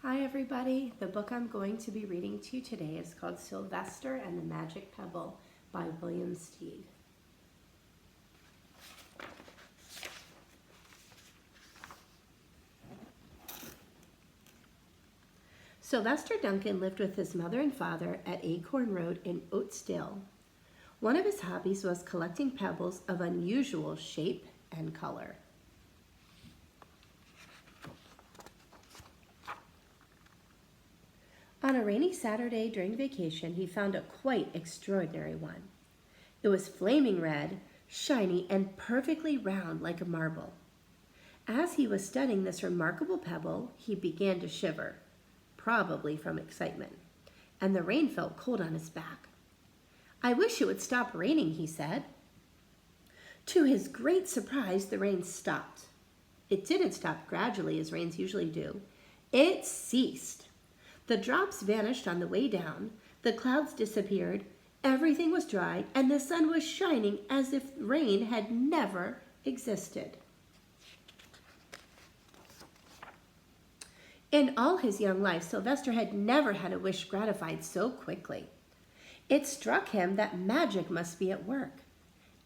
Hi everybody, the book I'm going to be reading to you today is called Sylvester and the Magic Pebble by William Steig. Sylvester Duncan lived with his mother and father at Acorn Road in Oatsdale. One of his hobbies was collecting pebbles of unusual shape and color. On a rainy Saturday during vacation, he found a quite extraordinary one. It was flaming red, shiny, and perfectly round like a marble. As he was studying this remarkable pebble, he began to shiver, probably from excitement, and the rain felt cold on his back. "I wish it would stop raining," he said. To his great surprise, the rain stopped. It didn't stop gradually as rains usually do. It ceased. The drops vanished on the way down, the clouds disappeared, everything was dry, and the sun was shining as if rain had never existed. In all his young life, Sylvester had never had a wish gratified so quickly. It struck him that magic must be at work,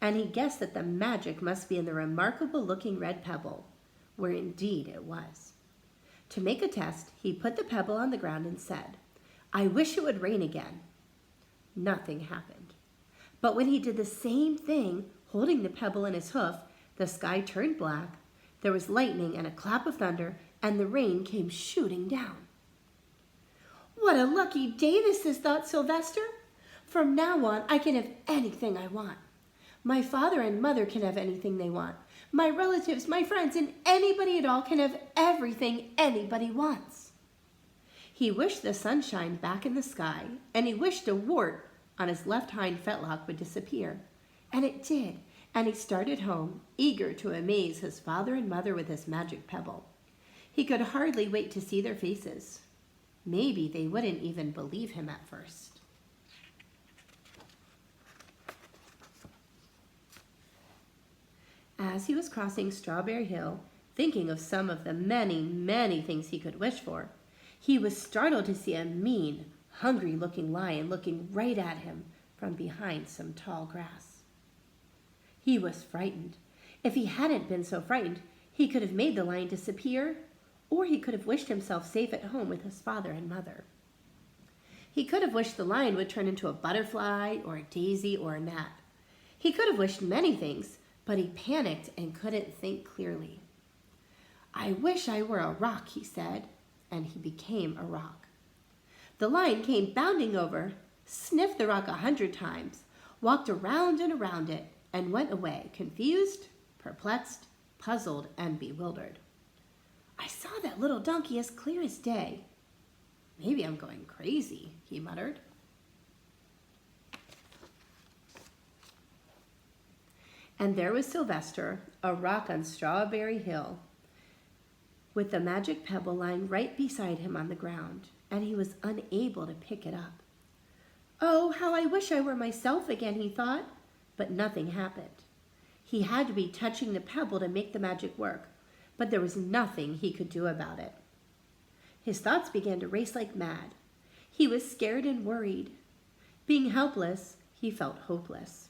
and he guessed that the magic must be in the remarkable-looking red pebble, where indeed it was. To make a test, he put the pebble on the ground and said, "I wish it would rain again." Nothing happened. But when he did the same thing, holding the pebble in his hoof, the sky turned black, there was lightning and a clap of thunder, and the rain came shooting down. "What a lucky day this is," thought Sylvester. "From now on, I can have anything I want. My father and mother can have anything they want. My relatives, my friends, and anybody at all can have everything anybody wants." He wished the sunshine back in the sky, and he wished a wart on his left hind fetlock would disappear. And it did, and he started home, eager to amaze his father and mother with his magic pebble. He could hardly wait to see their faces. Maybe they wouldn't even believe him at first. As he was crossing Strawberry Hill, thinking of some of the many, many things he could wish for, he was startled to see a mean, hungry-looking lion looking right at him from behind some tall grass. He was frightened. If he hadn't been so frightened, he could have made the lion disappear, or he could have wished himself safe at home with his father and mother. He could have wished the lion would turn into a butterfly or a daisy or a gnat. He could have wished many things, but he panicked and couldn't think clearly. "I wish I were a rock," he said, and he became a rock. The lion came bounding over, sniffed the rock 100 times, walked around and around it, and went away, confused, perplexed, puzzled, and bewildered. "I saw that little donkey as clear as day. Maybe I'm going crazy," he muttered. And there was Sylvester, a rock on Strawberry Hill, with the magic pebble lying right beside him on the ground, and he was unable to pick it up. "Oh, how I wish I were myself again," he thought, but nothing happened. He had to be touching the pebble to make the magic work, but there was nothing he could do about it. His thoughts began to race like mad. He was scared and worried. Being helpless, he felt hopeless.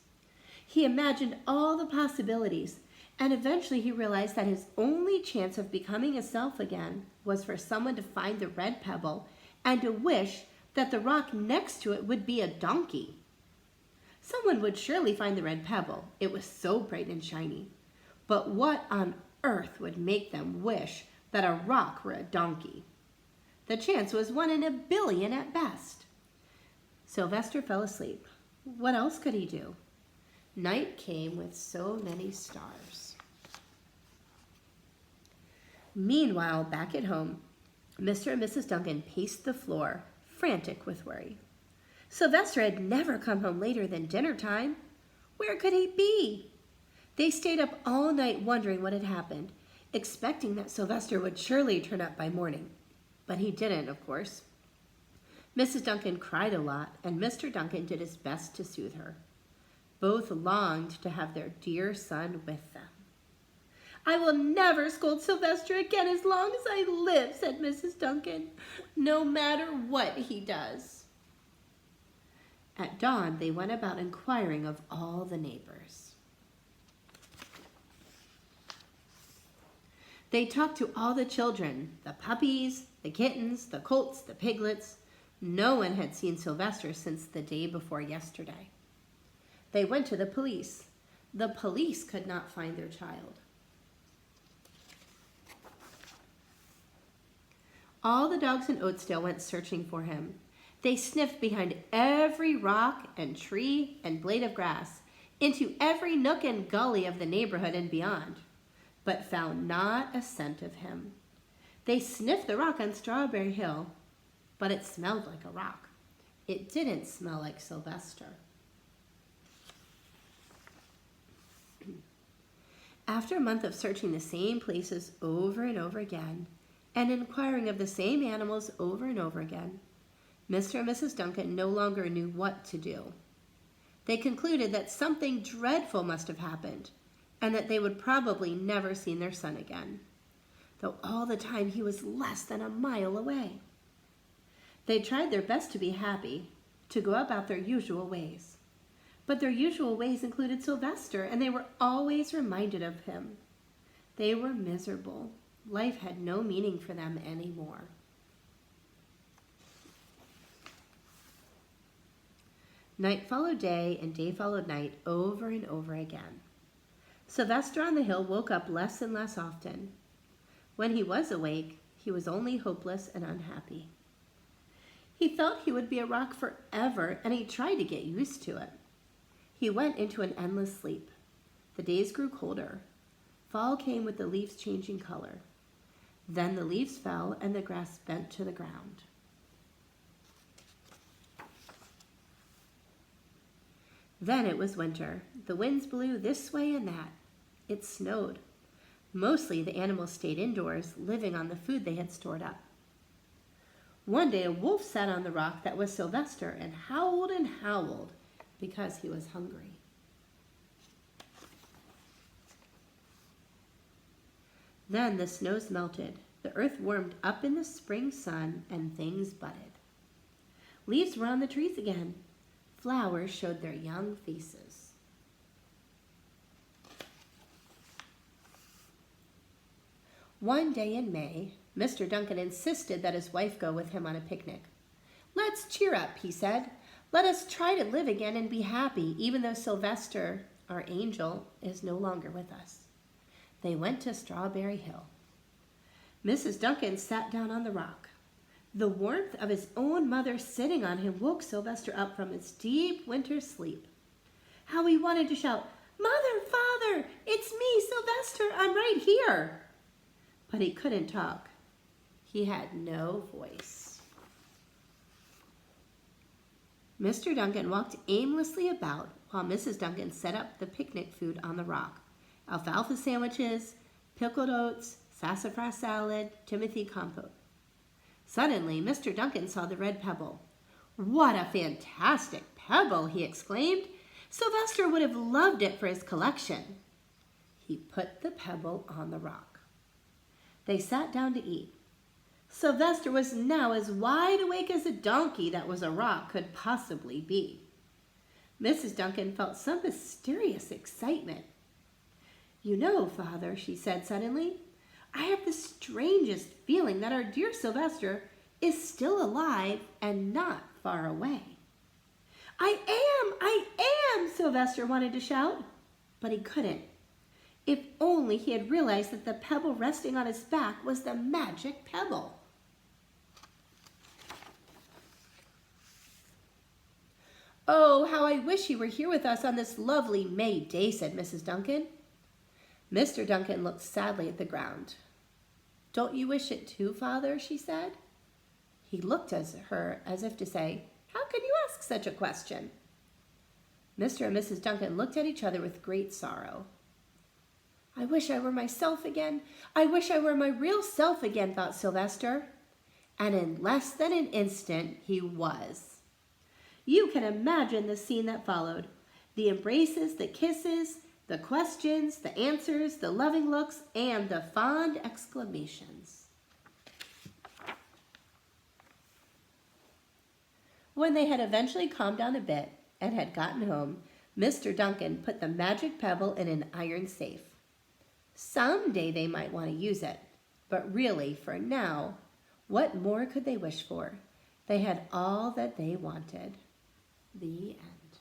He imagined all the possibilities, and eventually he realized that his only chance of becoming himself again was for someone to find the red pebble and to wish that the rock next to it would be a donkey. Someone would surely find the red pebble. It was so bright and shiny. But what on earth would make them wish that a rock were a donkey? The chance was 1 in a billion at best. Sylvester fell asleep. What else could he do? Night came with so many stars. Meanwhile, back at home, Mr. and Mrs. Duncan paced the floor, frantic with worry. Sylvester had never come home later than dinner time. Where could he be? They stayed up all night wondering what had happened, expecting that Sylvester would surely turn up by morning. But he didn't, of course. Mrs. Duncan cried a lot, and Mr. Duncan did his best to soothe her. Both longed to have their dear son with them. "I will never scold Sylvester again as long as I live," said Mrs. Duncan, "no matter what he does." At dawn, they went about inquiring of all the neighbors. They talked to all the children, the puppies, the kittens, the colts, the piglets. No one had seen Sylvester since the day before yesterday. They went to the police. The police could not find their child. All the dogs in Oatstale went searching for him. They sniffed behind every rock and tree and blade of grass, into every nook and gully of the neighborhood and beyond, but found not a scent of him. They sniffed the rock on Strawberry Hill, but it smelled like a rock. It didn't smell like Sylvester. After a month of searching the same places over and over again, and inquiring of the same animals over and over again, Mr. and Mrs. Duncan no longer knew what to do. They concluded that something dreadful must have happened, and that they would probably never see their son again, though all the time he was less than a mile away. They tried their best to be happy, to go about their usual ways. But their usual ways included Sylvester, and they were always reminded of him. They were miserable. Life had no meaning for them anymore. Night followed day, and day followed night, over and over again. Sylvester on the hill woke up less and less often. When he was awake, he was only hopeless and unhappy. He thought he would be a rock forever, and he tried to get used to it. He went into an endless sleep. The days grew colder. Fall came with the leaves changing color. Then the leaves fell, and the grass bent to the ground. Then it was winter. The winds blew this way and that. It snowed. Mostly the animals stayed indoors, living on the food they had stored up. One day a wolf sat on the rock that was Sylvester and howled because he was hungry. Then the snows melted, the earth warmed up in the spring sun, and things budded. Leaves were on the trees again. Flowers showed their young faces. One day in May, Mr. Duncan insisted that his wife go with him on a picnic. "Let's cheer up," he said. "Let us try to live again and be happy, even though Sylvester, our angel, is no longer with us." They went to Strawberry Hill. Mrs. Duncan sat down on the rock. The warmth of his own mother sitting on him woke Sylvester up from his deep winter sleep. How he wanted to shout, "Mother, Father, it's me, Sylvester, I'm right here." But he couldn't talk. He had no voice. Mr. Duncan walked aimlessly about while Mrs. Duncan set up the picnic food on the rock. Alfalfa sandwiches, pickled oats, sassafras salad, Timothy compote. Suddenly, Mr. Duncan saw the red pebble. "What a fantastic pebble!" he exclaimed. "Sylvester would have loved it for his collection." He put the pebble on the rock. They sat down to eat. Sylvester was now as wide awake as a donkey that was a rock could possibly be. Mrs. Duncan felt some mysterious excitement. "You know, Father," she said suddenly, "I have the strangest feeling that our dear Sylvester is still alive and not far away." I am, Sylvester wanted to shout, but he couldn't. If only he had realized that the pebble resting on his back was the magic pebble. "Oh, how I wish he were here with us on this lovely May day," said Mrs. Duncan. Mr. Duncan looked sadly at the ground. "Don't you wish it too, Father?" she said. He looked at her as if to say, "How can you ask such a question?" Mr. and Mrs. Duncan looked at each other with great sorrow. "I wish I were myself again. I wish I were my real self again," thought Sylvester. And in less than an instant, he was. You can imagine the scene that followed. The embraces, the kisses, The questions, the answers, the loving looks, and the fond exclamations. When they had eventually calmed down a bit and had gotten home, Mr. Duncan put the magic pebble in an iron safe. Someday they might want to use it, but really, for now, what more could they wish for? They had all that they wanted. The end.